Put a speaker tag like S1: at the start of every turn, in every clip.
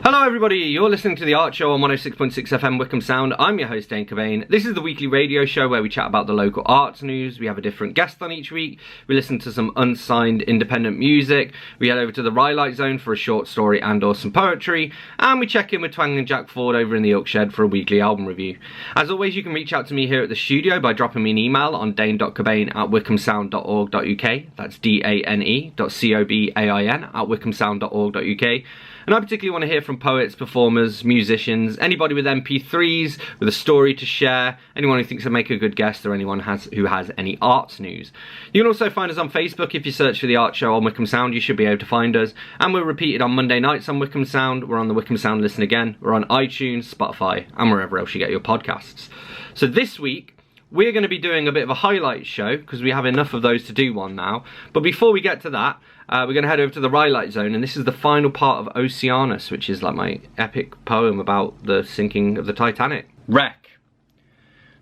S1: Hello everybody, you're listening to The Art Show on 106.6 FM Wickham Sound. I'm your host Dane Cobain. This is the weekly radio show where we chat about the local arts news. We have a different guest on each week. We listen to some unsigned independent music. We head over to the Rhylight Zone for a short story and or some poetry. And we check in with Twang and Jack Ford over in the Oak Shed for a weekly album review. As always, you can reach out to me here at the studio by dropping me an email on dane.cobain@wickhamsound.org.uk. That's dane.cobain@wickhamsound.org.uk. And I particularly want to hear from poets, performers, musicians, anybody with MP3s, with a story to share, anyone who thinks they'll make a good guest, or anyone who has any arts news. You can also find us on Facebook. If you search for The Art Show on Wickham Sound, you should be able to find us. And we're repeated on Monday nights on Wickham Sound. We're on the Wickham Sound Listen Again. We're on iTunes, Spotify, and wherever else you get your podcasts. So this week, we're going to be doing a bit of a highlights show, because we have enough of those to do one now. But before we get to that, we're going to head over to the Rhylight Zone, and this is the final part of Oceanus, which is like my epic poem about the sinking of the Titanic. Wreck.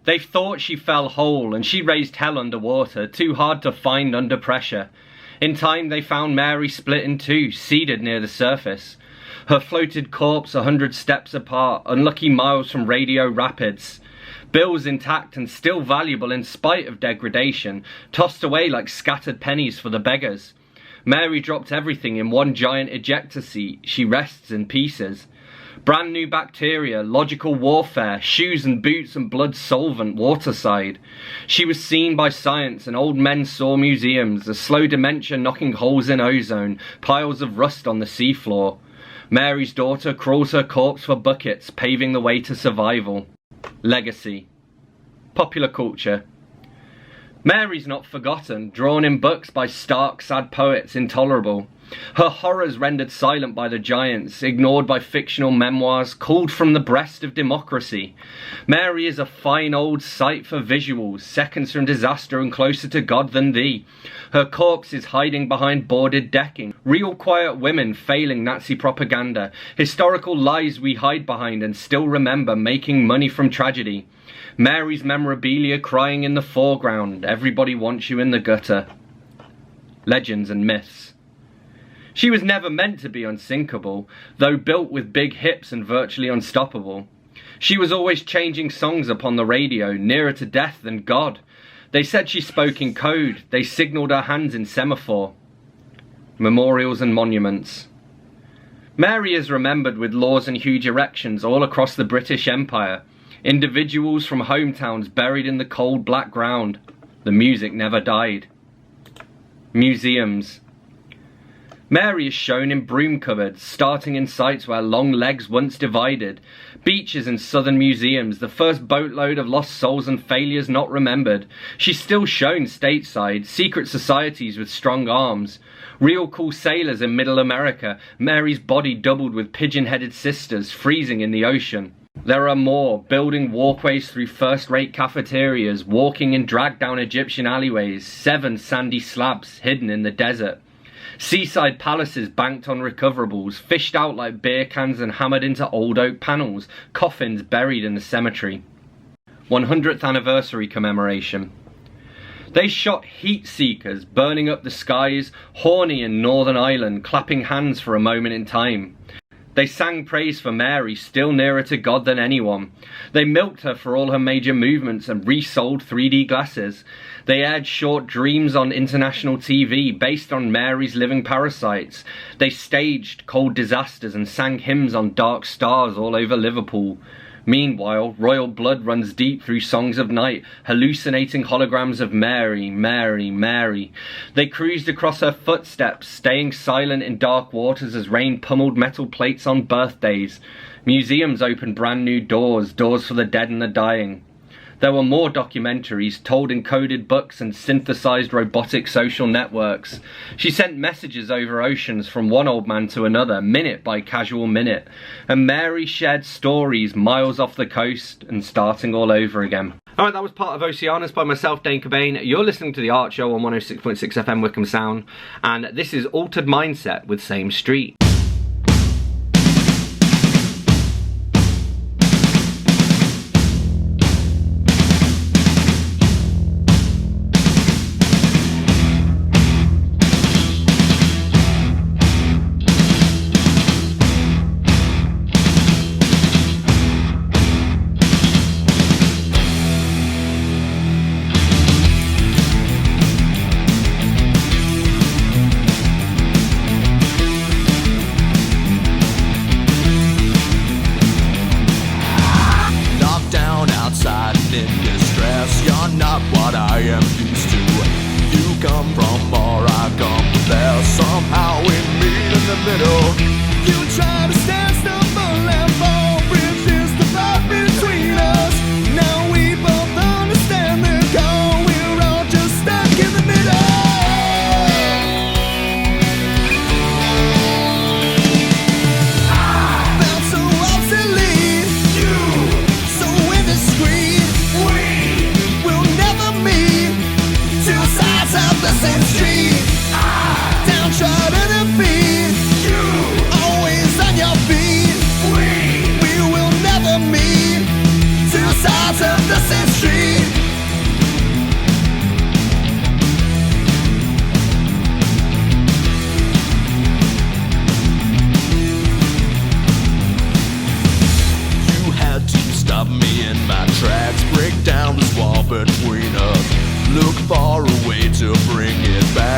S1: They thought she fell whole, and she raised hell underwater, too hard to find under pressure. In time they found Mary split in two, seeded near the surface. Her floated corpse 100 steps apart, unlucky miles from radio rapids. Bills intact and still valuable in spite of degradation, tossed away like scattered pennies for the beggars. Mary dropped everything in one giant ejector seat. She rests in pieces. Brand new bacteria, logical warfare, shoes and boots and blood solvent waterside. She was seen by science and old men saw museums, a slow dementia knocking holes in ozone, piles of rust on the seafloor. Mary's daughter crawls her corpse for buckets, paving the way to survival. Legacy. Popular culture. Mary's not forgotten, drawn in books by stark, sad poets, intolerable. Her horrors rendered silent by the giants, ignored by fictional memoirs, called from the breast of democracy. Mary is a fine old sight for visuals, seconds from disaster and closer to God than thee. Her corpse is hiding behind boarded decking, real quiet women failing Nazi propaganda, historical lies we hide behind and still remember, making money from tragedy. Mary's memorabilia crying in the foreground, everybody wants you in the gutter. Legends and myths. She was never meant to be unsinkable, though built with big hips and virtually unstoppable. She was always changing songs upon the radio, nearer to death than God. They said she spoke in code, they signalled her hands in semaphore. Memorials and monuments. Mary is remembered with laws and huge erections all across the British Empire. Individuals from hometowns buried in the cold black ground. The music never died. Museums. Mary is shown in broom cupboards, starting in sites where long legs once divided. Beaches in southern museums, the first boatload of lost souls and failures not remembered. She's still shown stateside, secret societies with strong arms. Real cool sailors in middle America, Mary's body doubled with pigeon-headed sisters, freezing in the ocean. There are more, building walkways through first-rate cafeterias, walking in drag-down Egyptian alleyways, 7 sandy slabs hidden in the desert. Seaside palaces banked on recoverables, fished out like beer cans and hammered into old oak panels, coffins buried in the cemetery. 100th anniversary commemoration. They shot heat seekers, burning up the skies, horny in Northern Ireland, clapping hands for a moment in time. They sang praise for Mary, still nearer to God than anyone. They milked her for all her major movements and resold 3D glasses. They aired short dreams on international TV based on Mary's living parasites. They staged cold disasters and sang hymns on dark stars all over Liverpool. Meanwhile, royal blood runs deep through songs of night, hallucinating holograms of Mary, Mary, Mary. They cruised across her footsteps, staying silent in dark waters as rain pummeled metal plates on birthdays. Museums opened brand new doors, doors for the dead and the dying. There were more documentaries, told in coded books and synthesized robotic social networks. She sent messages over oceans from one old man to another, minute by casual minute. And Mary shared stories miles off the coast and starting all over again. Alright, that was part of Oceanus by myself, Dane Cobain. You're listening to The Art Show on 106.6 FM Wickham Sound. And this is Altered Mindset with Same Street.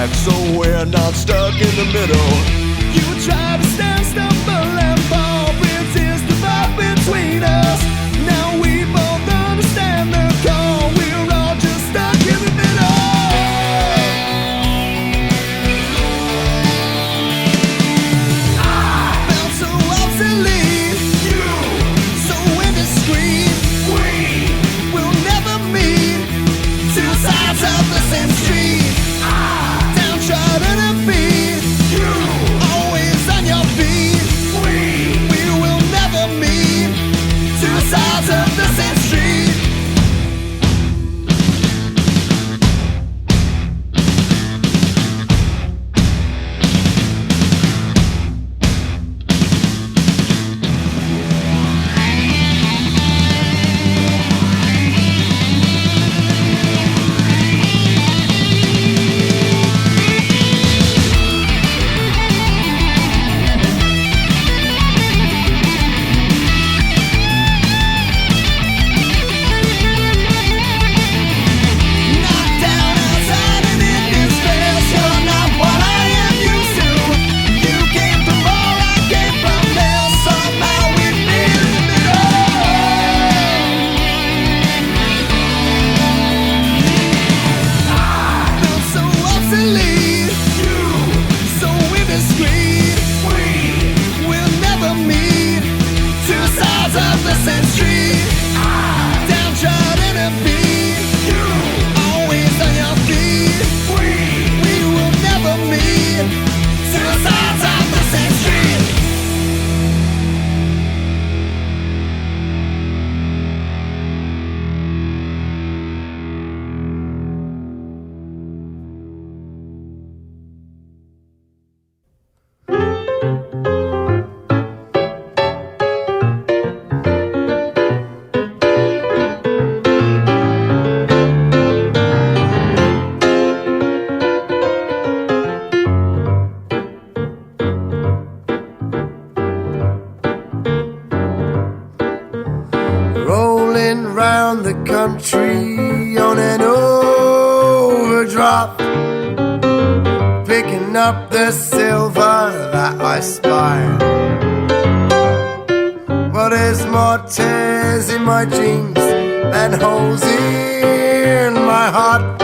S2: back so we're not stuck in the middle. You try to stand, stumble and fall, Princess divide between us. Now we both understand the call, we're all just stuck in the middle. I felt so obsolete, you so indiscreet. We will never meet, two sides of the same street. Downtrodden and beat, you always on your feet. We will never meet, two sides of the same street. Country on an overdraft, picking up the silver that I spy. Well, there's more tears in my jeans than holes in my heart.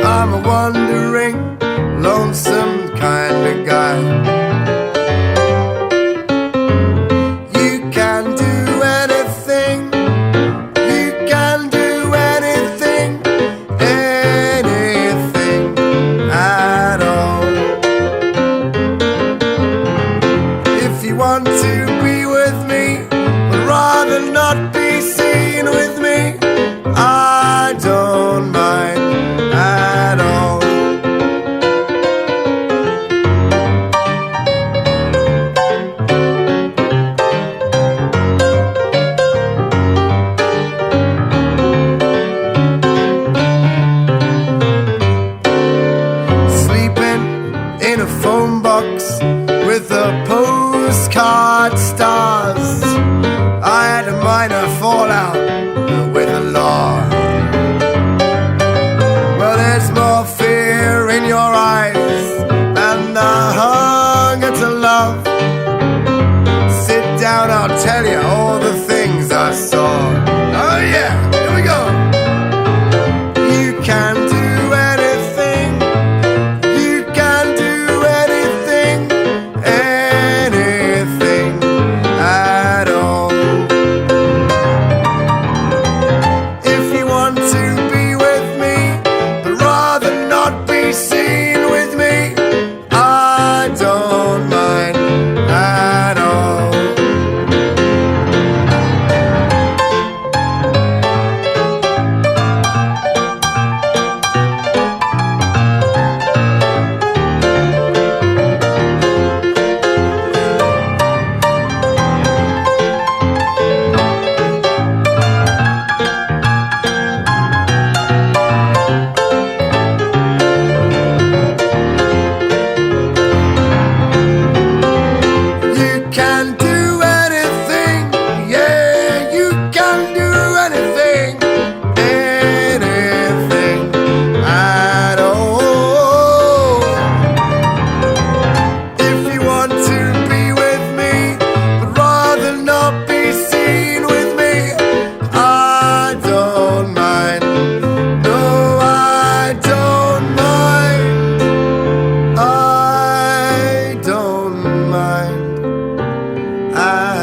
S2: I'm a wandering, lonesome kind of guy. You can do anything, not be seen with me. I don't mind at all. Sleeping in a phone box with the postcard stars. I had a minor fallout with the law. Well, there's more fear in your eyes and the hunger to love. Sit down, I'll tell you all the things I saw. Oh yeah, here we go. You can do anything, you can do anything, anything at all.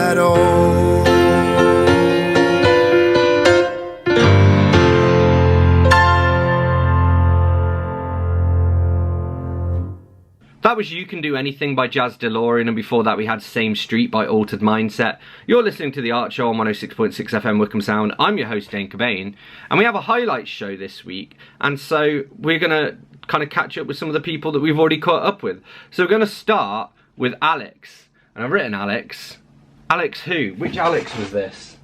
S2: at all.
S1: That was You Can Do Anything by Jazz DeLorean, and before that we had Same Street by Altered Mindset. You're listening to The Art Show on 106.6 FM Wickham Sound. I'm your host, Dane Cobain, and we have a highlights show this week, and so we're going to kind of catch up with some of the people that we've already caught up with. So we're going to start with Alex, and I've written Alex. Alex who? Which Alex was this?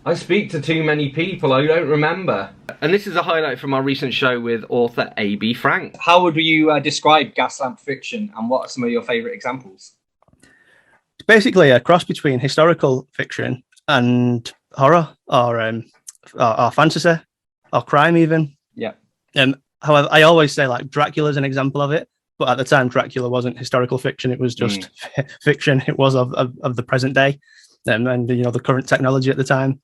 S1: I speak to too many people, I don't remember. And this is a highlight from our recent show with author A.B. Frank.
S3: How would you describe Gaslamp fiction, and what are some of your favourite examples?
S4: It's basically a cross between historical fiction and horror, or fantasy, or crime even.
S3: Yeah.
S4: However, I always say like Dracula's an example of it, but at the time Dracula wasn't historical fiction; it was just fiction. It was of the present day, and you know, the current technology at the time.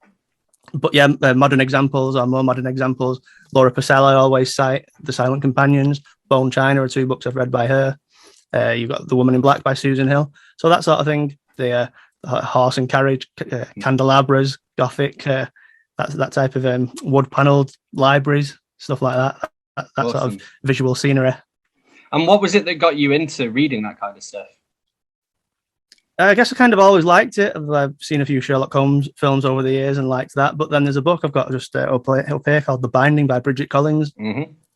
S4: But yeah, modern examples or more modern examples. Laura Purcell, I always cite. The Silent Companions, Bone China are two books I've read by her. You've got The Woman in Black by Susan Hill. So that sort of thing. The Horse and Carriage, candelabras, Gothic, that type of wood-panelled libraries, stuff like that. That
S3: Awesome.
S4: Sort of visual scenery.
S3: And what was it that got you into reading that kind of stuff?
S4: I guess I kind of always liked it. I've seen a few Sherlock Holmes films over the years and liked that. But then there's a book I've got just up here called The Binding by Bridget Collins,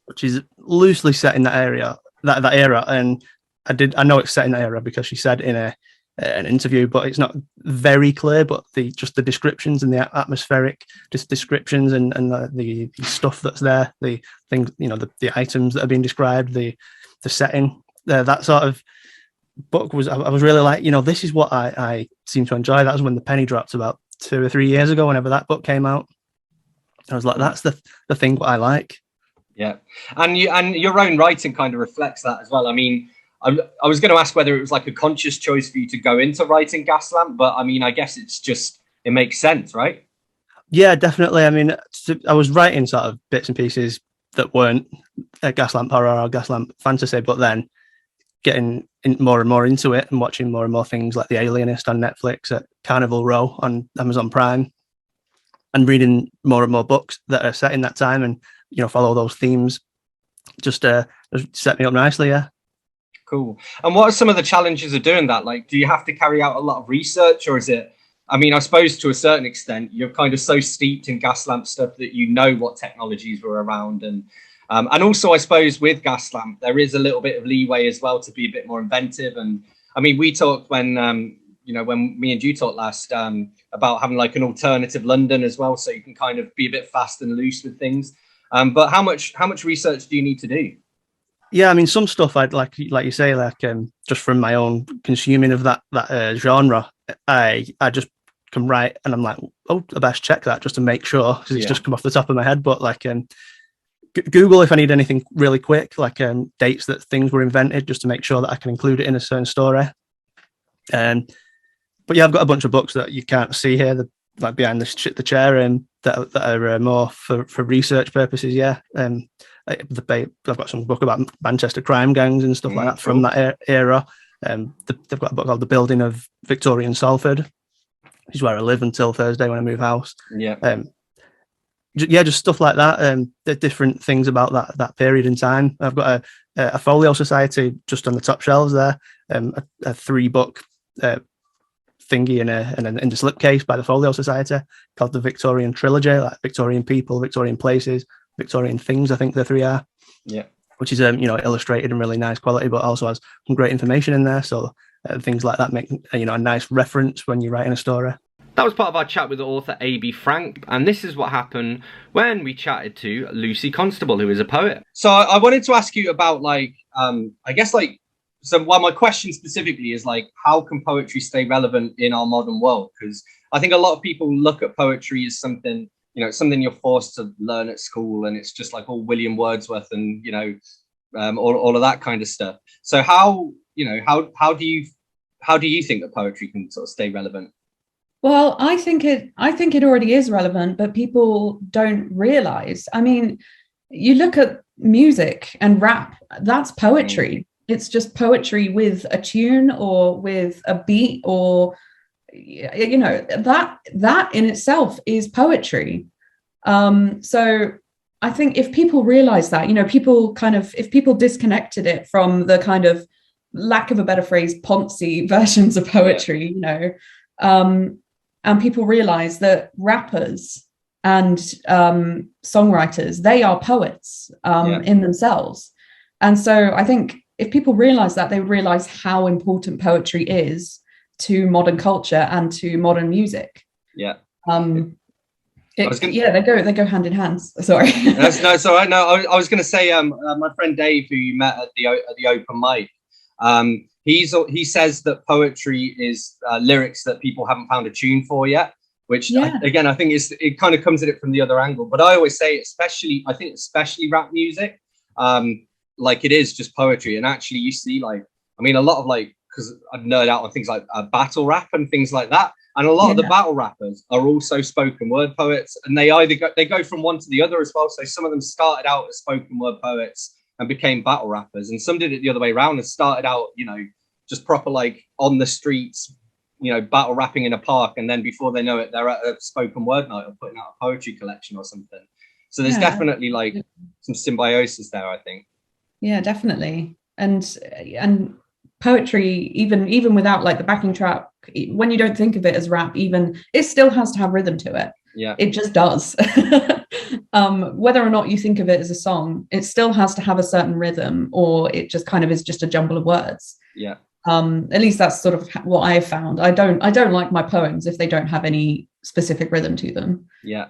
S4: which is loosely set in that area, that era. And I know it's set in that era because she said in an interview, but it's not very clear. But the descriptions and the atmospheric descriptions and the stuff that's there, the things, you know, the items that are being described, the setting, that sort of book I was really like, you know, this is what I seem to enjoy. That was when the penny dropped about 2 or 3 years ago, whenever that book came out. I was like, that's the thing what I like.
S3: Yeah. And your own writing kind of reflects that as well. I mean, I was going to ask whether it was like a conscious choice for you to go into writing Gaslamp, but I mean, I guess it makes sense, right?
S4: Yeah, definitely. I mean, I was writing sort of bits and pieces that weren't Gaslamp horror or Gaslamp fantasy, but then getting more and more into it and watching more and more things like The Alienist on Netflix, at Carnival Row on Amazon Prime, and reading more and more books that are set in that time and, you know, follow those themes, just set me up nicely. Yeah.
S3: Cool. And what are some of the challenges of doing that? Like, do you have to carry out a lot of research, or is it, I mean, I suppose to a certain extent, you're kind of so steeped in Gaslamp stuff that you know what technologies were around, and also, I suppose, with Gaslamp, there is a little bit of leeway as well to be a bit more inventive. And I mean, we talked when me and you talked last about having like an alternative London as well, so you can kind of be a bit fast and loose with things. But how much research do you need to do?
S4: Yeah, I mean, some stuff I'd like you say, like just from my own consuming of that genre, I just come right and I'm like, oh, I best check that just to make sure, because it's just come off the top of my head. But like Google if I need anything really quick, like dates that things were invented, just to make sure that I can include it in a certain story. But yeah, I've got a bunch of books that you can't see here, like behind the chair, that are more for research purposes. Yeah, I've got some book about Manchester crime gangs and stuff like that from that era. They've got a book called The Building of Victorian Salford, which is where I live until Thursday when I move house.
S3: Yeah.
S4: Just stuff like that. The different things about that period in time. I've got a folio society just on the top shelves there. A 3-book thingy in the slipcase by the Folio Society called the Victorian Trilogy, like Victorian people, Victorian places, Victorian things. I think the 3 are.
S3: Yeah.
S4: Which is illustrated in really nice quality, but also has some great information in there. So things like that make a nice reference when you're writing a story.
S1: That was part of our chat with the author A.B. Frank, and this is what happened when we chatted to Lucy Constable, who is a poet.
S3: So I wanted to ask you about my question specifically is like, how can poetry stay relevant in our modern world? Because I think a lot of people look at poetry as something, something you're forced to learn at school, and it's just like all William Wordsworth and all of that kind of stuff. So how do you think that poetry can sort of stay relevant?
S5: Well, I think it already is relevant, but people don't realize. I mean, you look at music and rap, that's poetry. It's just poetry with a tune or with a beat, or you know, that in itself is poetry. So I think if people realize that, you know, if people disconnected it from the kind of, lack of a better phrase, poncy versions of poetry, you know, and people realize that rappers and songwriters, they are poets in themselves. And so I think if people realize that, they would realize how important poetry is to modern culture and to modern music.
S3: Yeah.
S5: They go hand in hand. Sorry.
S3: That's all right. No, I was going to say, my friend Dave, who you met at the open mic, he says that poetry is lyrics that people haven't found a tune for yet. Which again, I think it kind of comes at it from the other angle. But I always say, especially rap music, like it is just poetry. And actually, you see, like, I mean, a lot of like, because I nerd out on things like battle rap and things like that. And a lot of the battle rappers are also spoken word poets, and they go from one to the other as well. So some of them started out as spoken word poets and became battle rappers, and some did it the other way around and started out, you know, just proper like on the streets, you know, battle rapping in a park, and then before they know it, they're at a spoken word night or putting out a poetry collection or something. So there's definitely like some symbiosis there, I think. Yeah,
S5: definitely. And poetry, even without like the backing track, when you don't think of it as rap, even it still has to have rhythm to it. Yeah, it just does. Whether or not you think of it as a song, it still has to have a certain rhythm, or it just kind of is just a jumble of words.
S3: Yeah.
S5: At least that's sort of what I've found. I don't like my poems if they don't have any specific rhythm to them.
S3: Yeah.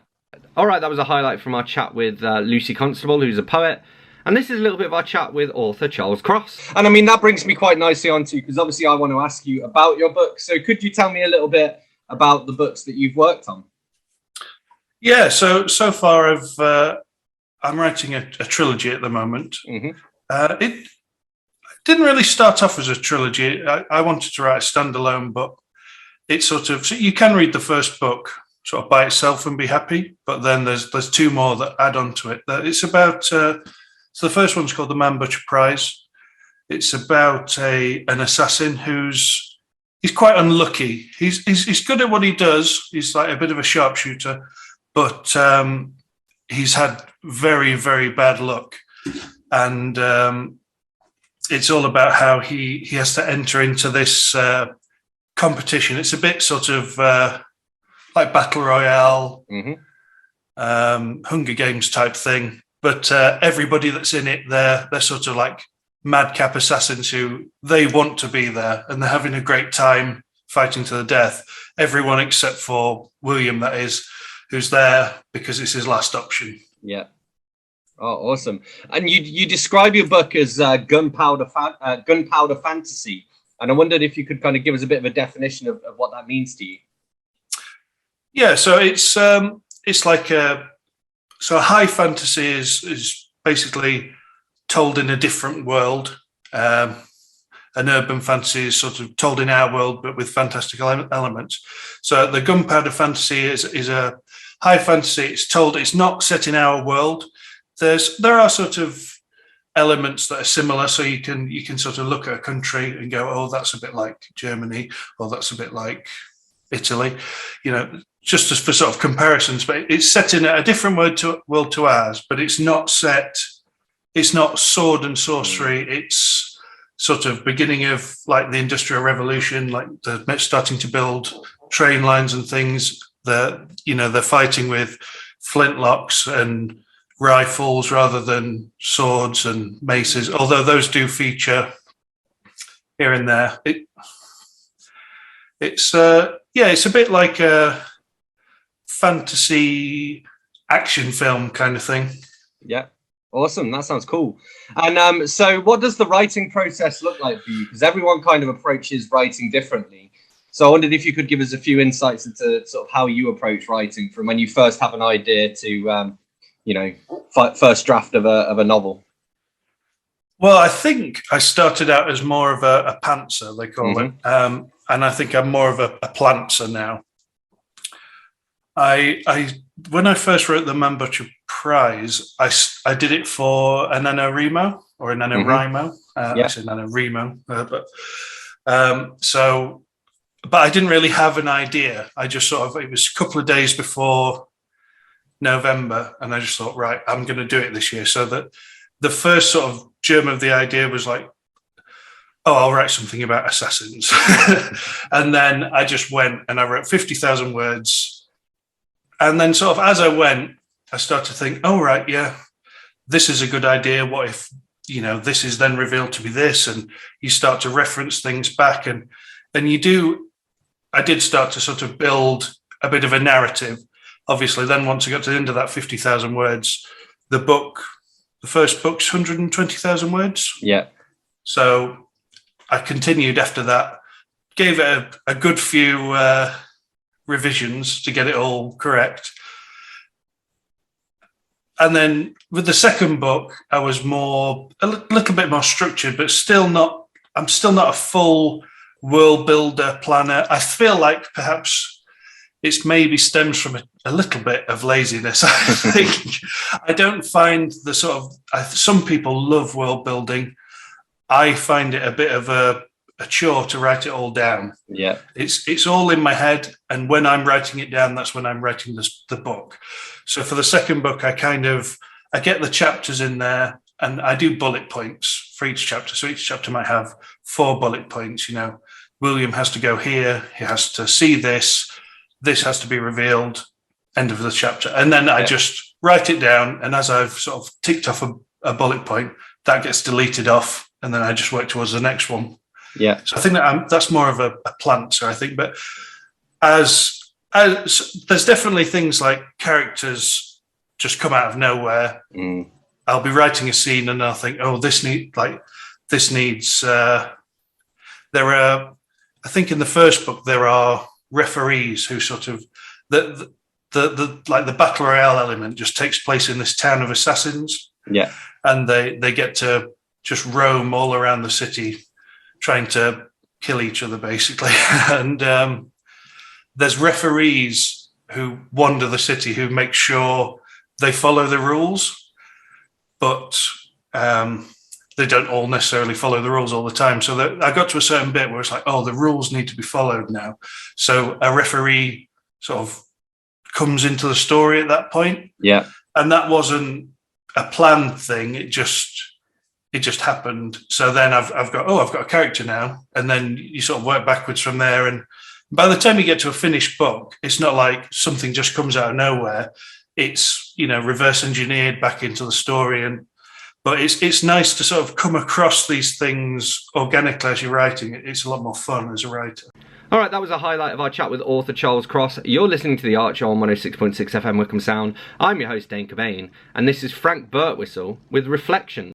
S1: All right, that was a highlight from our chat with Lucy Constable, who's a poet. And this is a little bit of our chat with author Charles Cross.
S3: And I mean, that brings me quite nicely on to, because obviously I want to ask you about your book. So could you tell me a little bit about the books that you've worked on?
S6: Yeah, so far I'm writing a trilogy at the moment.
S3: Mm-hmm.
S6: It didn't really start off as a trilogy. I wanted to write a standalone book. It's sort of, so you can read the first book sort of by itself and be happy, but then there's two more that add on to it. It's about, so the first one's called The Man Butcher Prize. It's about an assassin he's quite unlucky. He's good at what he does. He's like a bit of a sharpshooter, but he's had very, very bad luck. And it's all about how he has to enter into this competition. It's a bit sort of like Battle Royale, Hunger Games type thing. But everybody that's in it, they're sort of like madcap assassins who they want to be there, and they're having a great time fighting to the death. Everyone except for William, that is, who's there because it's his last option.
S3: Yeah. Oh, awesome. And you describe your book as gunpowder fantasy. And I wondered if you could kind of give us a bit of a definition of what that means to you.
S6: Yeah, so it's like so high fantasy is basically told in a different world. An urban fantasy is sort of told in our world, but with fantastical elements. So the gunpowder fantasy is a high fantasy. It's not set in our world. There are sort of elements that are similar. So you can sort of look at a country and go, oh, that's a bit like Germany, or that's a bit like Italy, you know, just as for sort of comparisons. But it's set in a different world to ours, but it's not sword and sorcery. It's sort of beginning of like the Industrial Revolution, like they're starting to build train lines and things. They're fighting with flintlocks and rifles rather than swords and maces, although those do feature here and there. It's a bit like a fantasy action film kind of thing.
S3: Yeah. Awesome. That sounds cool. And so what does the writing process look like for you? Because everyone kind of approaches writing differently. So I wondered if you could give us a few insights into sort of how you approach writing from when you first have an idea to, first draft of a novel.
S6: Well, I think I started out as more of a pantser, they call it. And I think I'm more of a plantser now. When I first wrote the Man Butcher Prize, I did it for a NaNoWriMo or a NaNoWriMo. I said NaNoWriMo, so but I didn't really have an idea. I just it was a couple of days before November, and I just thought, right, I'm going to do it this year. So that the first sort of germ of the idea was like, oh, I'll write something about assassins. And then I just went and I wrote 50,000 words. And then sort of as I went, I started to think, oh, right, yeah, this is a good idea. What if, this is then revealed to be this? And you start to reference things back. And I did start to sort of build a bit of a narrative. Obviously, then once I got to the end of that 50,000 words, the first book's 120,000 words.
S1: Yeah.
S6: So I continued after that, gave it a good few revisions to get it all correct. And then with the second book, I was a little bit more structured, but I'm still not a full world builder planner. I feel like perhaps it's maybe stems from a little bit of laziness. I think I don't find some people love world building. I find it a bit of a chore to write it all down.
S1: Yeah.
S6: It's all in my head. And when I'm writing it down, that's when I'm writing the book. So for the second book, I get the chapters in there and I do bullet points for each chapter. So each chapter might have 4 bullet points. William has to go here. He has to see this. This has to be revealed. End of the chapter. And then I just write it down. And as I've sort of ticked off a bullet point, that gets deleted off. And then I just work towards the next one.
S1: Yeah.
S6: So I think that's more of a planter, I think. But as there's definitely things like characters just come out of nowhere.
S1: Mm.
S6: I'll be writing a scene and I'll think, oh, this needs. There are, I think, in the first book there are referees who sort of the battle royale element just takes place in this town of assassins.
S1: Yeah.
S6: And they get to just roam all around the city trying to kill each other, basically. And there's referees who wander the city who make sure they follow the rules, but they don't all necessarily follow the rules all the time. So I got to a certain bit where it's like, oh, the rules need to be followed now. So a referee sort of comes into the story at that point.
S1: Yeah.
S6: And that wasn't a planned thing. It just happened. So then I've got a character now, and then you sort of work backwards from there. And by the time you get to a finished book, it's not like something just comes out of nowhere. It's reverse engineered back into the story, but it's nice to sort of come across these things organically as you're writing. It's a lot more fun as a writer.
S1: All right, that was a highlight of our chat with author Charles Cross. You're listening to The Archer on 106.6 FM Wickham Sound. I'm your host, Dane Cobain, and this is Frank Birtwistle with Reflections.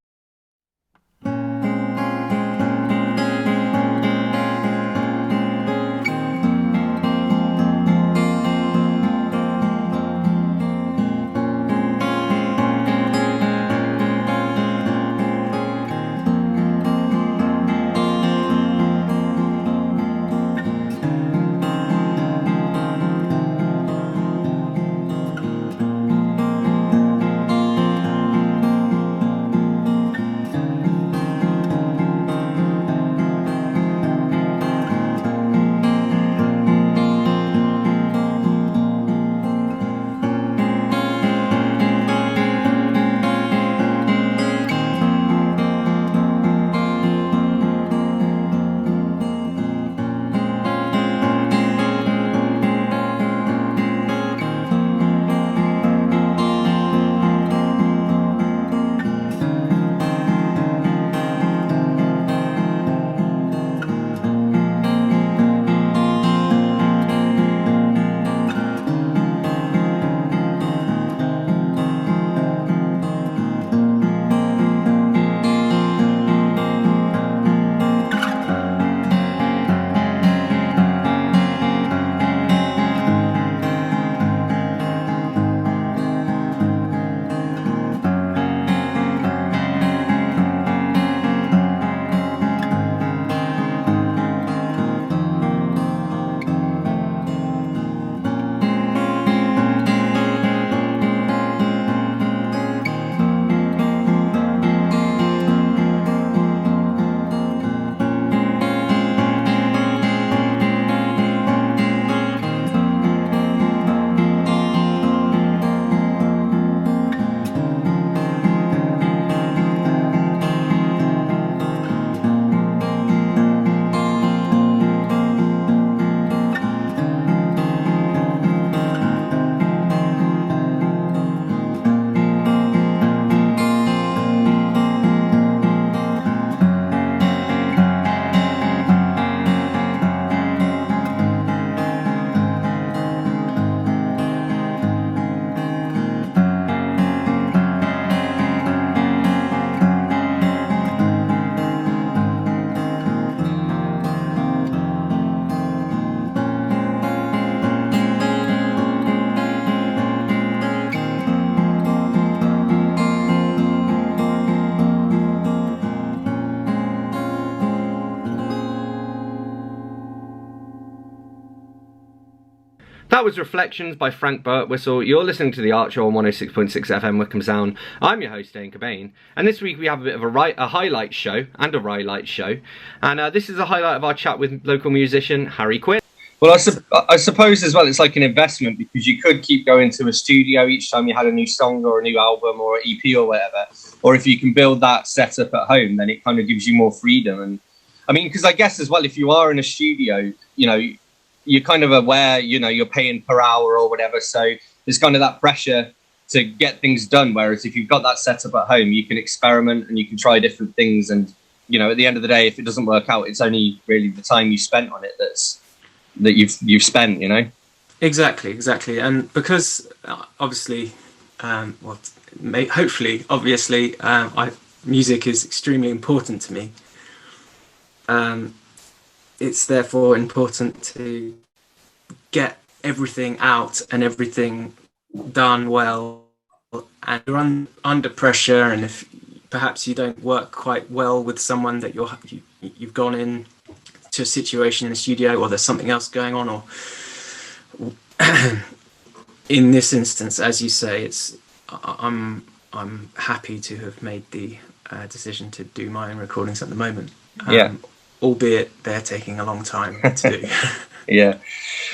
S1: That was Reflections by Frank Birtwistle. You're listening to The Archer on 106.6 FM Wickham Sound. I'm your host, Dane Cobain. And this week we have a bit of a highlight show and a highlight show. And this is a highlight of our chat with local musician Harry Quinn.
S3: Well, I suppose as well, it's like an investment, because you could keep going to a studio each time you had a new song or a new album or an EP or whatever. Or if you can build that setup at home, then it kind of gives you more freedom. And I mean, because I guess as well, if you are in a studio, you know, you're kind of aware, you know, you're paying per hour or whatever. So there's kind of that pressure to get things done. Whereas if you've got that setup at home, you can experiment and you can try different things. And, you know, at the end of the day, if it doesn't work out, it's only really the time you spent on it that you've spent, you know.
S7: Exactly. And because obviously, music is extremely important to me. It's therefore important to get everything out and everything done well. And you're under pressure, and if perhaps you don't work quite well with someone that you've gone in to a situation in a studio, or there's something else going on, or in this instance, as you say, I'm happy to have made the decision to do my own recordings at the moment. Albeit they're taking a long time to do.
S3: Yeah.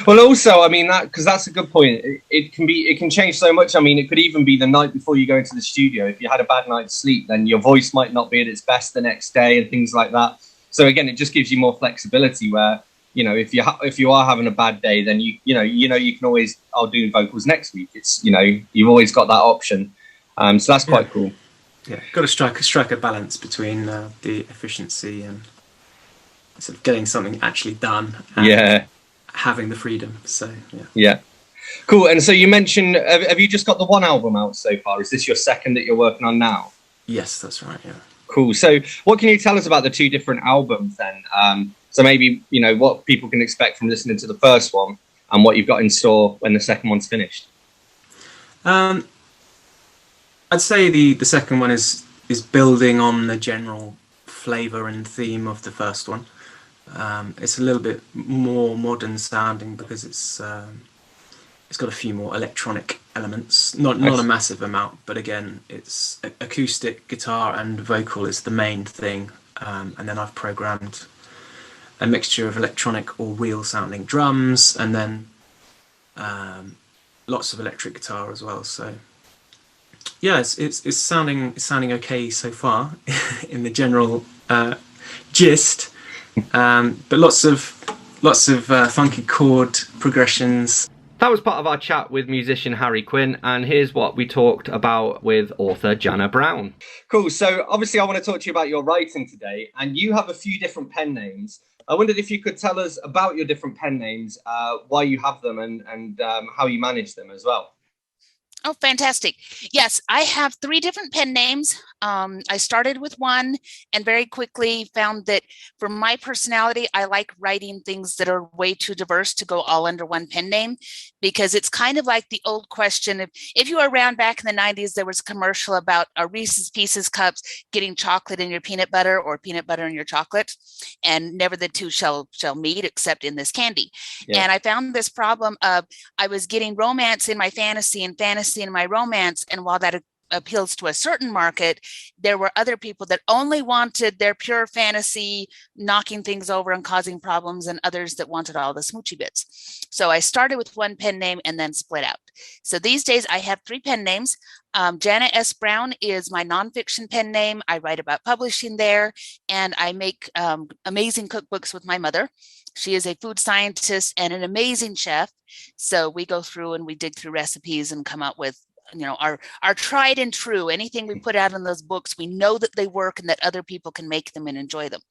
S3: Well, also, I mean, because that's a good point. It can change so much. I mean, it could even be the night before you go into the studio. If you had a bad night's sleep, then your voice might not be at its best the next day and things like that. So again, it just gives you more flexibility where, you know, if you are having a bad day, then you can always, I'll do vocals next week. It's, you know, you've always got that option. So that's quite cool.
S7: Yeah, got to strike a balance between the efficiency and sort of getting something actually done and having the freedom. So
S3: yeah, cool. And so you mentioned, have you just got the one album out so far? Is this your second that you're working on now?
S7: Yes, that's right. Yeah.
S3: Cool. So what can you tell us about the two different albums then? So maybe, you know, what people can expect from listening to the first one and what you've got in store when the second one's finished.
S7: I'd say the second one is building on the general flavour and theme of the first one. It's a little bit more modern sounding because it's got a few more electronic elements, not a massive amount, but again, it's acoustic guitar and vocal is the main thing, and then I've programmed a mixture of electronic or real sounding drums, and then lots of electric guitar as well. So yeah, it's sounding okay so far in the general gist. But lots of funky chord progressions.
S1: That was part of our chat with musician Harry Quinn, and here's what we talked about with author Jana Brown.
S3: Cool. So obviously I want to talk to you about your writing today, and you have a few different pen names. I wondered if you could tell us about your different pen names, why you have them, and how you manage them as well.
S8: Oh, fantastic. Yes, I have 3 different pen names. I started with one and very quickly found that for my personality, I like writing things that are way too diverse to go all under one pen name, because it's kind of like the old question. If you were around back in the 90s, there was a commercial about a Reese's Pieces cups getting chocolate in your peanut butter or peanut butter in your chocolate, and never the two shall meet except in this candy. Yeah. And I found this problem of I was getting romance in my fantasy and fantasy in my romance, and while that appeals to a certain market, there were other people that only wanted their pure fantasy knocking things over and causing problems, and others that wanted all the smoochy bits. So I started with one pen name and then split out. So these days I have 3 pen names. Jana S. Brown is my nonfiction pen name. I write about publishing there, and I make amazing cookbooks with my mother. She is a food scientist and an amazing chef. So we go through and we dig through recipes and come up with, you know, our tried and true. Anything we put out in those books, we know that they work and that other people can make them and enjoy them.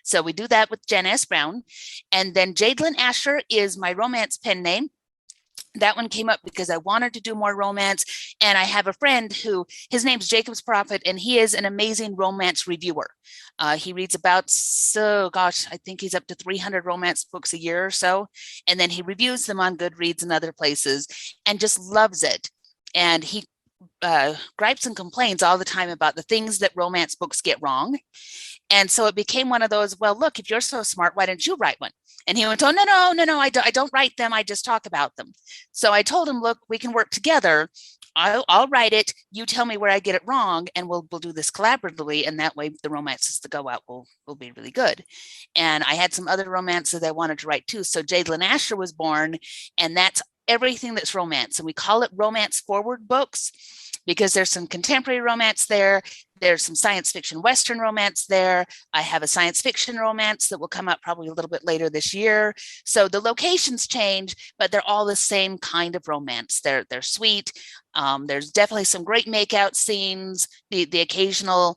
S8: So we do that with Jana S. Brown. And then Jadelyn Asher is my romance pen name. That one came up because I wanted to do more romance. And I have a friend who, his name's Jacob's Prophet, and he is an amazing romance reviewer. He reads about, I think he's up to 300 romance books a year or so. And then he reviews them on Goodreads and other places and just loves it. And he gripes and complains all the time about the things that romance books get wrong. And so it became one of those, well, look, if you're so smart, why don't you write one? And he went, oh, no, I don't write them. I just talk about them. So I told him, look, we can work together. I'll write it. You tell me where I get it wrong, and we'll do this collaboratively. And that way the romances that go out will be really good. And I had some other romances I wanted to write too. So Jadlyn Asher was born, and that's everything that's romance. And we call it romance forward books because there's some contemporary romance there. There's some science fiction Western romance there. I have a science fiction romance that will come out probably a little bit later this year. So the locations change, but they're all the same kind of romance. They're sweet. There's definitely some great makeout scenes, the occasional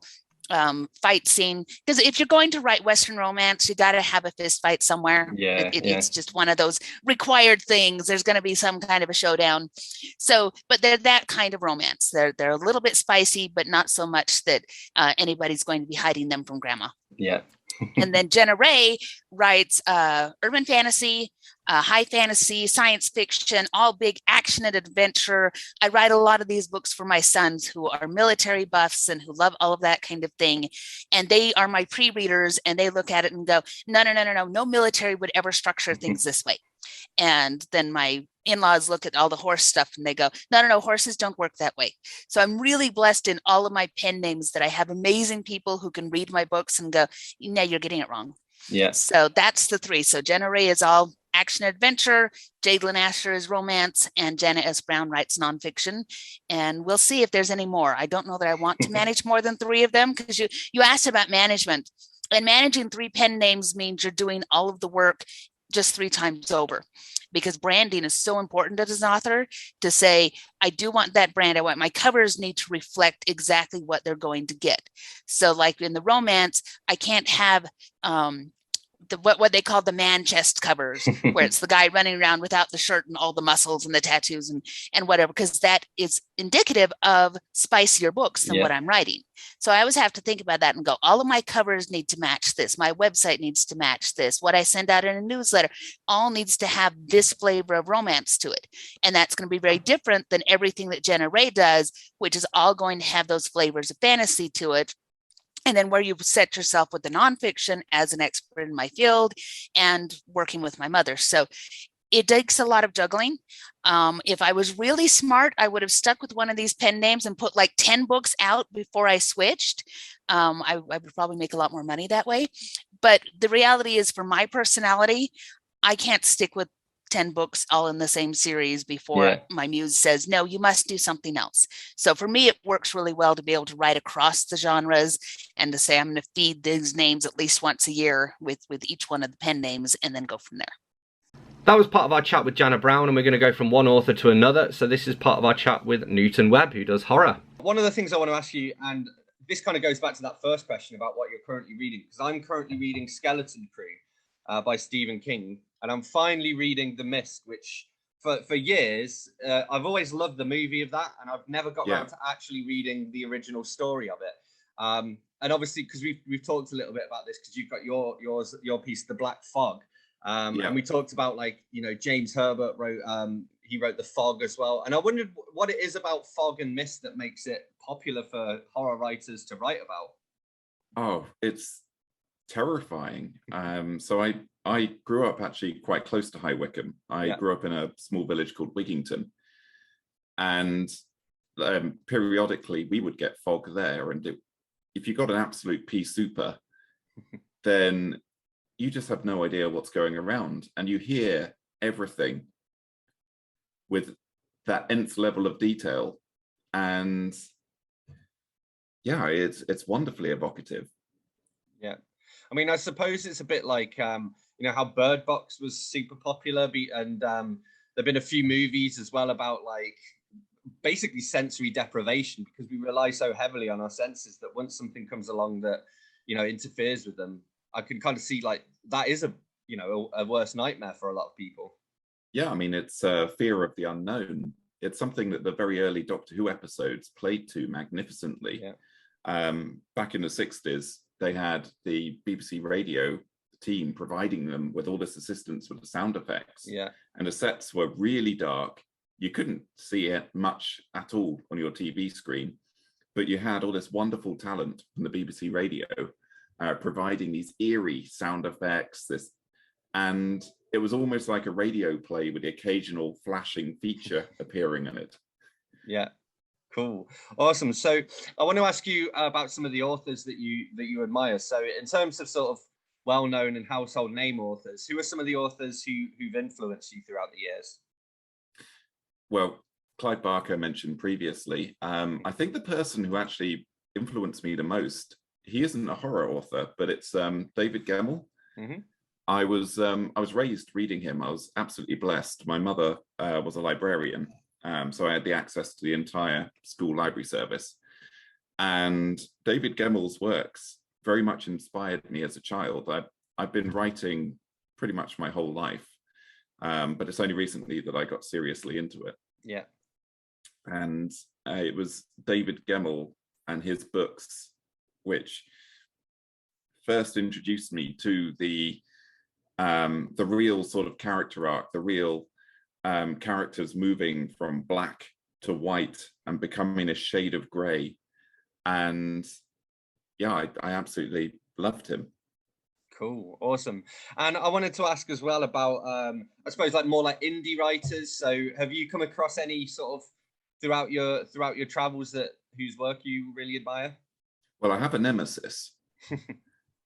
S8: fight scene. Because if you're going to write Western romance, you got to have a fist fight somewhere. It's just one of those required things. There's going to be some kind of a showdown. So, but they're that kind of romance. They're a little bit spicy, but not so much that anybody's going to be hiding them from grandma.
S3: Yeah.
S8: And then Jenna Ray writes urban fantasy, high fantasy, science fiction, all big action and adventure. I write a lot of these books for my sons who are military buffs and who love all of that kind of thing. And they are my pre-readers, and they look at it and go, no military would ever structure things this way. And then my in-laws look at all the horse stuff and they go, no, horses don't work that way. So I'm really blessed in all of my pen names that I have amazing people who can read my books and go, no, you're getting it wrong.
S3: Yeah.
S8: So that's the three. So Jenna Ray is all action adventure, Jadlyn Asher is romance, and Jana S. Brown writes nonfiction. And we'll see if there's any more. I don't know that I want to manage more than three of them, because you asked about management. And managing 3 pen names means you're doing all of the work just 3 times over, because branding is so important as an author to say, I do want that brand. I want my covers need to reflect exactly what they're going to get. So like in the romance, I can't have what they call the man chest covers, where it's the guy running around without the shirt and all the muscles and the tattoos and whatever, because that is indicative of spicier books than what I'm writing. So I always have to think about that and go, all of my covers need to match this. My website needs to match this. What I send out in a newsletter all needs to have this flavor of romance to it. And that's going to be very different than everything that Jenna Ray does, which is all going to have those flavors of fantasy to it. And then where you set yourself with the nonfiction as an expert in my field and working with my mother. So it takes a lot of juggling. If I was really smart, I would have stuck with one of these pen names and put like 10 books out before I switched. I would probably make a lot more money that way. But the reality is, for my personality, I can't stick with 10 books all in the same series before my muse says, no, you must do something else. So for me, it works really well to be able to write across the genres and to say, I'm going to feed these names at least once a year with each one of the pen names and then go from there.
S1: That was part of our chat with Jana Brown, and we're going to go from one author to another. So this is part of our chat with Newton Webb, who does horror.
S3: One of the things I want to ask you, and this kind of goes back to that first question about what you're currently reading, because I'm currently reading Skeleton Crew by Stephen King. And I'm finally reading The Mist, which for years, I've always loved the movie of that. And I've never got around to actually reading the original story of it. And obviously, because we've talked a little bit about this, because you've got your piece, The Black Fog. And we talked about, like, James Herbert wrote The Fog as well. And I wondered what it is about fog and mist that makes it popular for horror writers to write about.
S9: Oh, it's terrifying. So I grew up actually quite close to High Wycombe. I grew up in a small village called Wigington, and periodically we would get fog there. And if you got an absolute pea super, then you just have no idea what's going around, and you hear everything with that nth level of detail. And yeah, it's wonderfully evocative. Yeah.
S3: I mean, I suppose it's a bit like, how Bird Box was super popular, and there've been a few movies as well about, like, basically sensory deprivation, because we rely so heavily on our senses that once something comes along that, interferes with them, I can kind of see, like, that is a worse nightmare for a lot of people.
S9: Yeah, I mean, it's fear of the unknown. It's something that the very early Doctor Who episodes played to magnificently. Back in the 60s, they had the BBC radio team providing them with all this assistance with the sound effects. And the sets were really dark. You couldn't see it much at all on your TV screen, but you had all this wonderful talent from the BBC radio providing these eerie sound effects. And it was almost like a radio play with the occasional flashing feature appearing in it.
S3: Yeah. Cool. Awesome. So I want to ask you about some of the authors that you admire. So in terms of sort of well-known and household name authors, who are some of the authors who've influenced you throughout the years?
S9: Well, Clive Barker mentioned previously. I think the person who actually influenced me the most, he isn't a horror author, but it's David Gemmell.
S3: Mm-hmm.
S9: I was raised reading him. I was absolutely blessed. My mother was a librarian, so I had the access to the entire school library service. And David Gemmell's works very much inspired me as a child. I've been writing pretty much my whole life, but it's only recently that I got seriously into it.
S3: Yeah.
S9: And it was David Gemmell and his books which first introduced me to the real sort of character arc, the real characters moving from black to white and becoming a shade of gray. And yeah, I absolutely loved him.
S3: Cool, awesome. And I wanted to ask as well about, I suppose, like more like indie writers. So have you come across any sort of throughout your travels whose work you really admire?
S9: Well, I have a nemesis.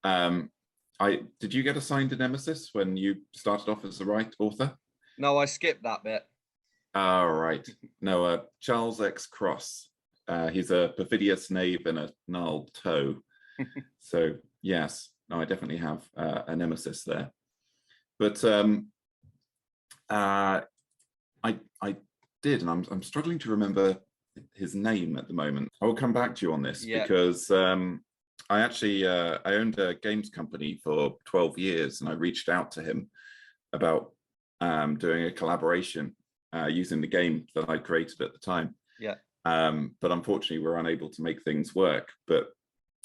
S9: Did you get assigned a nemesis when you started off as a author?
S3: No, I skipped that bit.
S9: All right. No, Charles X. Cross. He's a perfidious knave and a gnarled toe. So yes, no, I definitely have a nemesis there. But I did, and I'm struggling to remember his name at the moment. I will come back to you on this because I actually I owned a games company for 12 years, and I reached out to him about doing a collaboration using the game that I created at the time.
S3: Yeah.
S9: But unfortunately, we're unable to make things work. But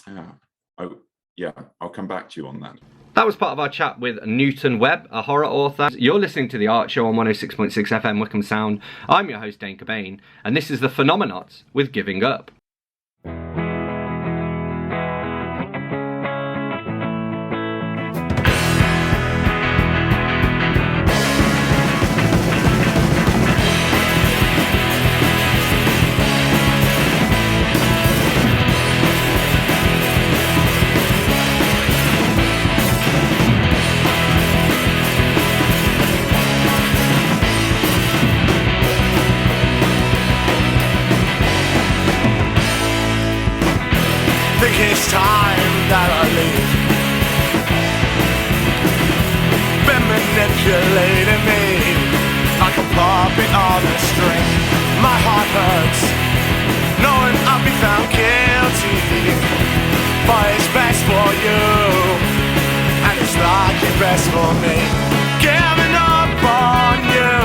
S9: I'll come back to you on that.
S1: That was part of our chat with Newton Webb, a horror author. You're listening to The Art Show on 106.6 FM Wickham Sound. I'm your host, Dane Cobain, and this is The Phenomenauts with Giving Up.
S2: It's time that I leave. Been manipulating me like a puppet on a string. My heart hurts knowing I'll be found guilty, but it's best for you, and it's like it's best for me. Giving up on you,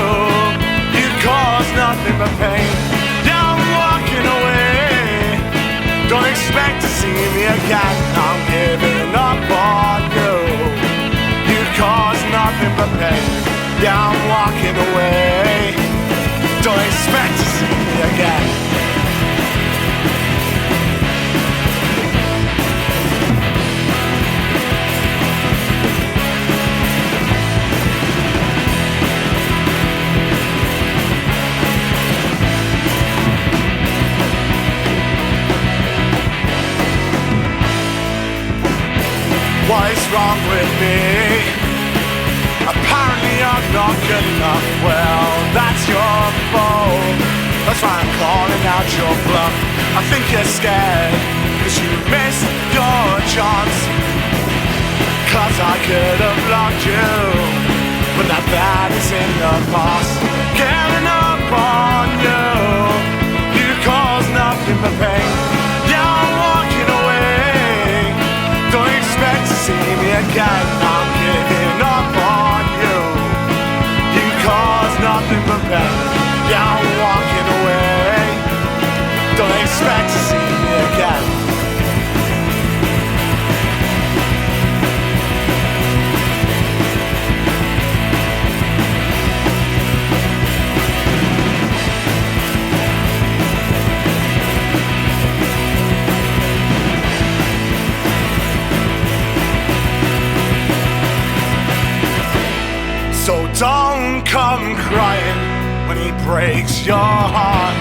S2: you cause nothing but pain. Now I'm walking away. Don't expect to see me again. I'm giving up on you. You cause nothing but pain. Yeah, I'm walking away. Don't expect to see me again. What is wrong with me? Apparently I'm not good enough. Well, that's your fault. That's why I'm calling out your bluff. I think you're scared cause you missed your chance. Cause I could have loved you, but now that is in the past. Giving up on you, you cause nothing but pain. Now I'm walking away. Don't expect to see me again. I'm giving up on you. You cause nothing but pain. Yeah, I'm walking away. Don't expect to see me again. come crying when he breaks your heart.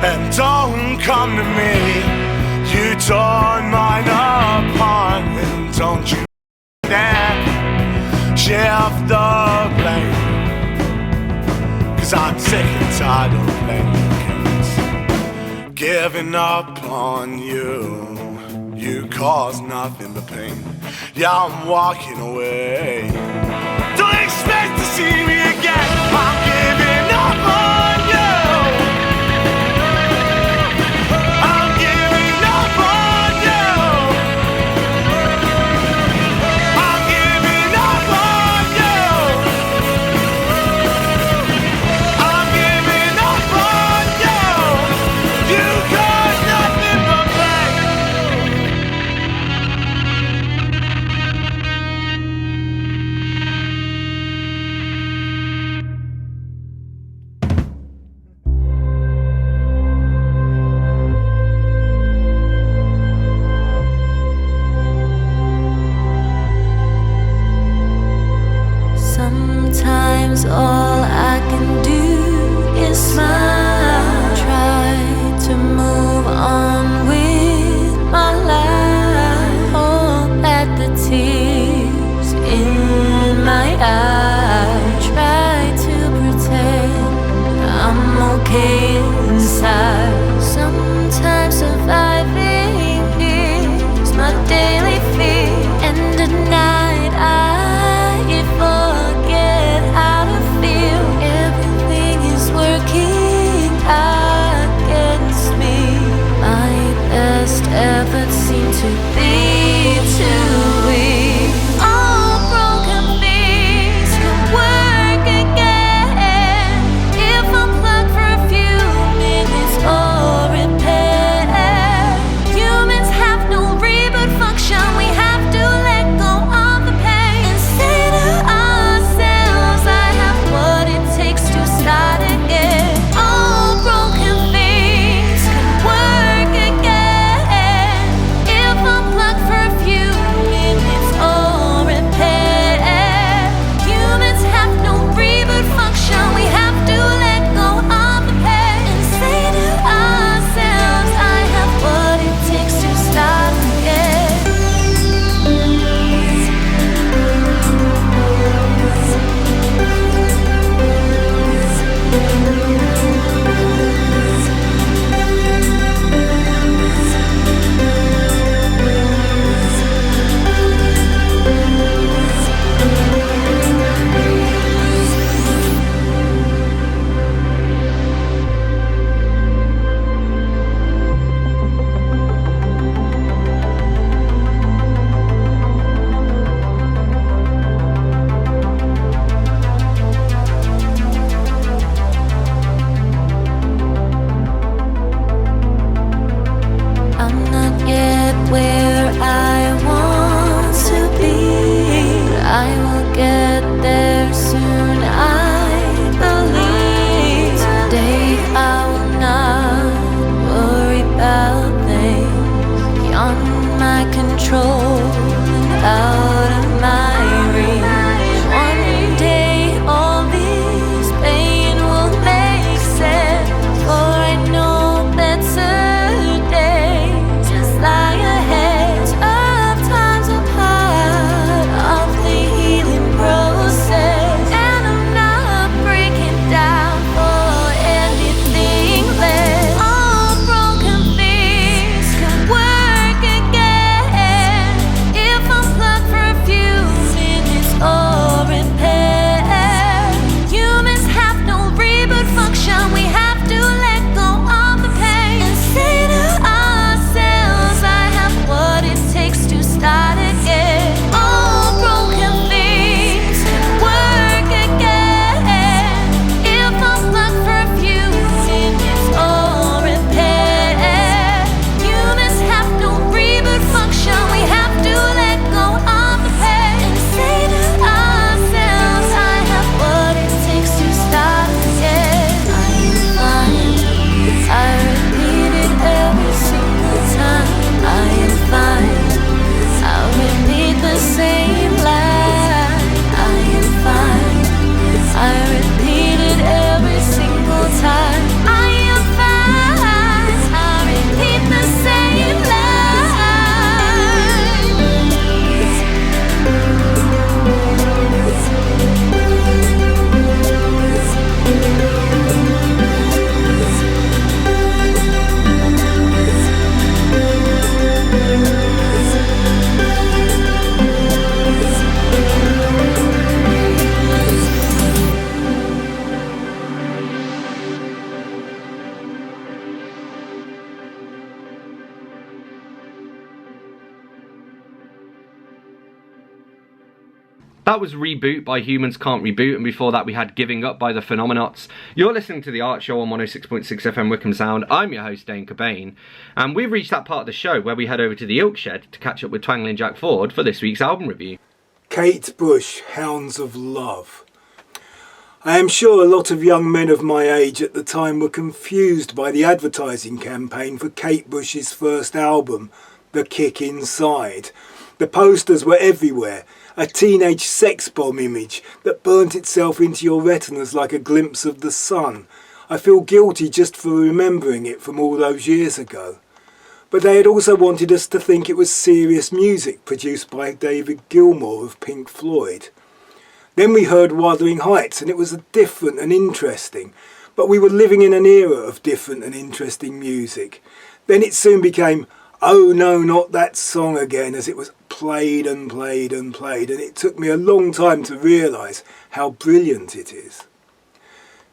S2: And don't come to me, you torn mine apart. And don't you dare shift the blame, 'cause I'm sick and tired of playing games. Giving up on you, you cause nothing but pain. Yeah, I'm walking away. Don't expect to see me again. I'm giving up on you. I'm giving up on you. I'm giving up on you. I'm giving up on you. You cause nothing but pain.
S1: That was Reboot by Humans Can't Reboot, and before that we had Giving Up by the Phenomenauts. You're listening to The Art Show on 106.6 FM Wickham Sound. I'm your host, Dane Cobain, and we've reached that part of the show where we head over to the Ilk Shed to catch up with Twangling Jack Ford for this week's album review.
S10: Kate Bush, Hounds of Love. I am sure a lot of young men of my age at the time were confused by the advertising campaign for Kate Bush's first album, The Kick Inside. The posters were everywhere, a teenage sex bomb image that burnt itself into your retinas like a glimpse of the sun. I feel guilty just for remembering it from all those years ago. But they had also wanted us to think it was serious music produced by David Gilmour of Pink Floyd. Then we heard Wuthering Heights and it was different and interesting, but we were living in an era of different and interesting music. Then it soon became, oh no, not that song again, as it was played and played and played, and it took me a long time to realise how brilliant it is.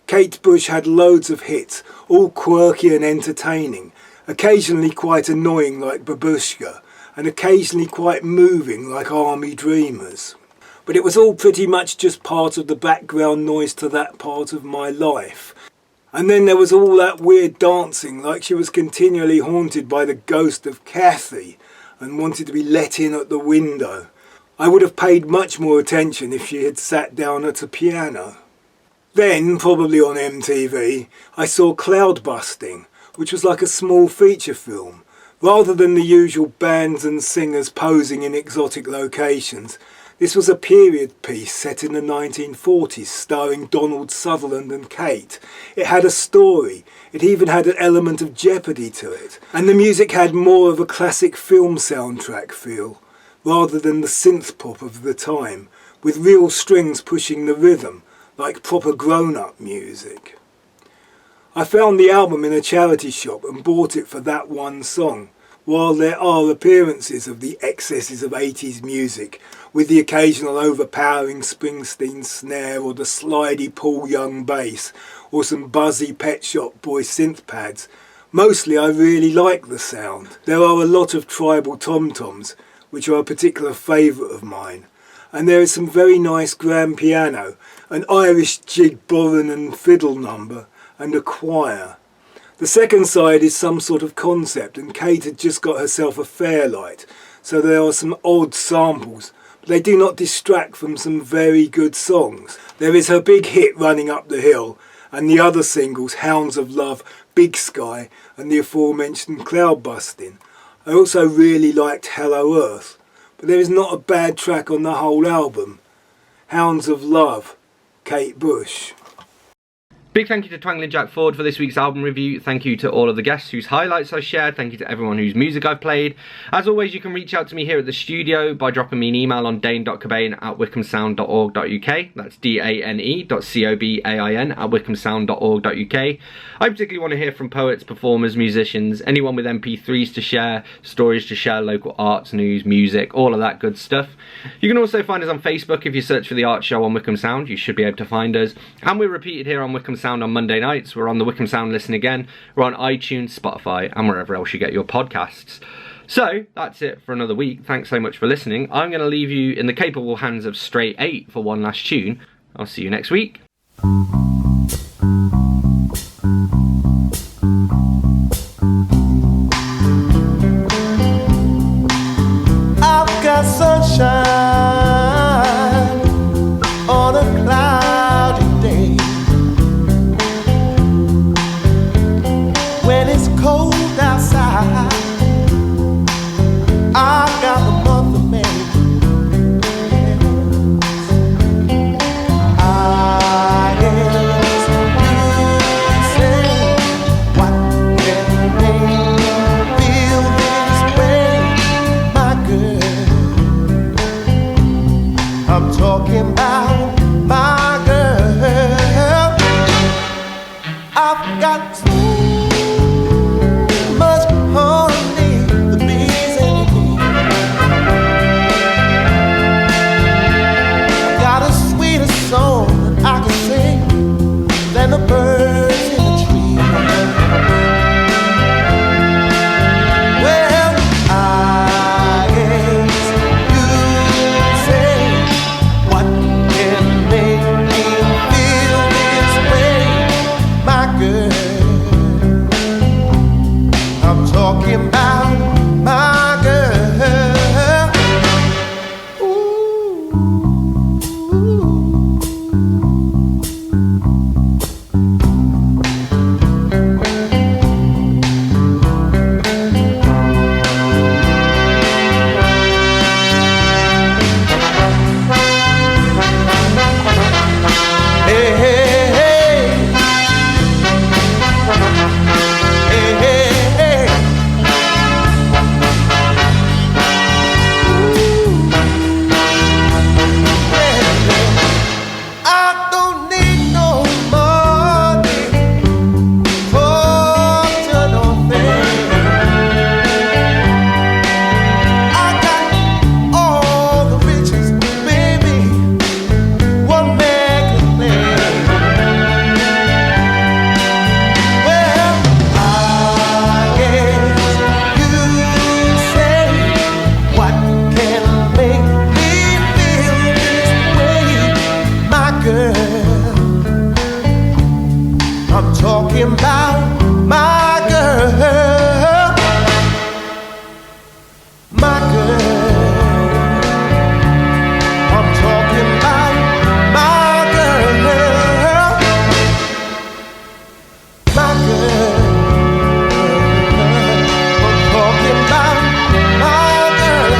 S10: Kate Bush had loads of hits, all quirky and entertaining, occasionally quite annoying like Babushka, and occasionally quite moving like Army Dreamers. But it was all pretty much just part of the background noise to that part of my life. And then there was all that weird dancing, like she was continually haunted by the ghost of Kathy and wanted to be let in at the window. I would have paid much more attention if she had sat down at a piano. Then, probably on MTV, I saw Cloudbusting, which was like a small feature film. Rather than the usual bands and singers posing in exotic locations, this was a period piece set in the 1940s starring Donald Sutherland and Kate. It had a story. It even had an element of jeopardy to it. And the music had more of a classic film soundtrack feel, rather than the synth pop of the time, with real strings pushing the rhythm, like proper grown-up music. I found the album in a charity shop and bought it for that one song. While there are appearances of the excesses of 80s music, with the occasional overpowering Springsteen snare or the slidey Paul Young bass or some buzzy Pet Shop Boy synth pads, mostly I really like the sound. There are a lot of tribal tom-toms, which are a particular favourite of mine, and there is some very nice grand piano, an Irish jig, borin and fiddle number, and a choir. The second side is some sort of concept, and Kate had just got herself a Fairlight, so there are some odd samples, but they do not distract from some very good songs. There is her big hit Running Up the Hill, and the other singles Hounds of Love, Big Sky, and the aforementioned Cloudbusting. I also really liked Hello Earth, but there is not a bad track on the whole album. Hounds of Love, Kate Bush.
S1: Big thank you to Twangling Jack Ford for this week's album review. Thank you to all of the guests whose highlights I shared. Thank you to everyone whose music I've played. As always, you can reach out to me here at the studio by dropping me an email on dane.cobain@wickhamsound.org.uk. That's dane.cobain@wickhamsound.org.uk. I particularly want to hear from poets, performers, musicians, anyone with MP3s to share, stories to share, local arts, news, music, all of that good stuff. You can also find us on Facebook. If you search for The Art Show on Wickham Sound, you should be able to find us. And we're repeated here on Wickham Sound on Monday nights. We're on the Wickham Sound Listen Again. We're on iTunes, Spotify, and wherever else you get your podcasts. So that's it for another week. Thanks so much for listening. I'm going to leave you in the capable hands of Straight 8 for one last tune. I'll see you next week.
S2: I've got sunshine on a cloudy day. When it's cold outside, I got the month of May. I guess you say, what can make me feel this way, my girl? I'm talking about my girl. I've got so much honey, the bees in me. I've got a sweeter song that I can sing than the birds in the tree. Well, I guess you say, what girl. I'm talking about my girl. Ooh. Hey, hey, hey. Hey, hey, hey. Ooh. Yeah, yeah. I don't need no money for no thing. I got all the riches, baby. What man can think? Well, I guess you say, what can make me feel this way, my girl? I'm talking about my girl, my girl. I'm talking about my girl, my girl. I'm talking about my girl.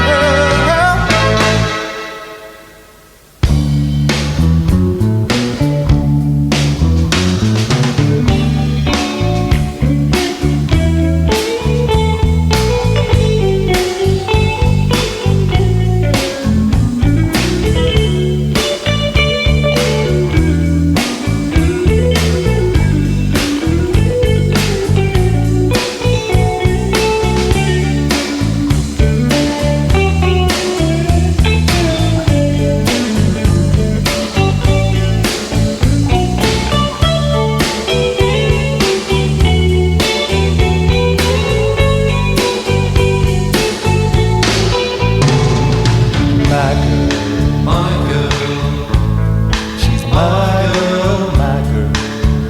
S2: My girl, she's my girl, my girl,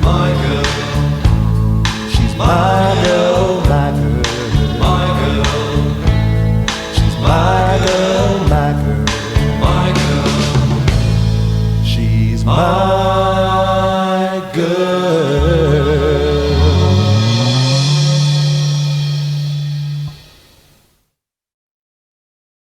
S2: my girl. She's my girl, my girl, my girl. She's my girl, my girl, my girl. She's my girl.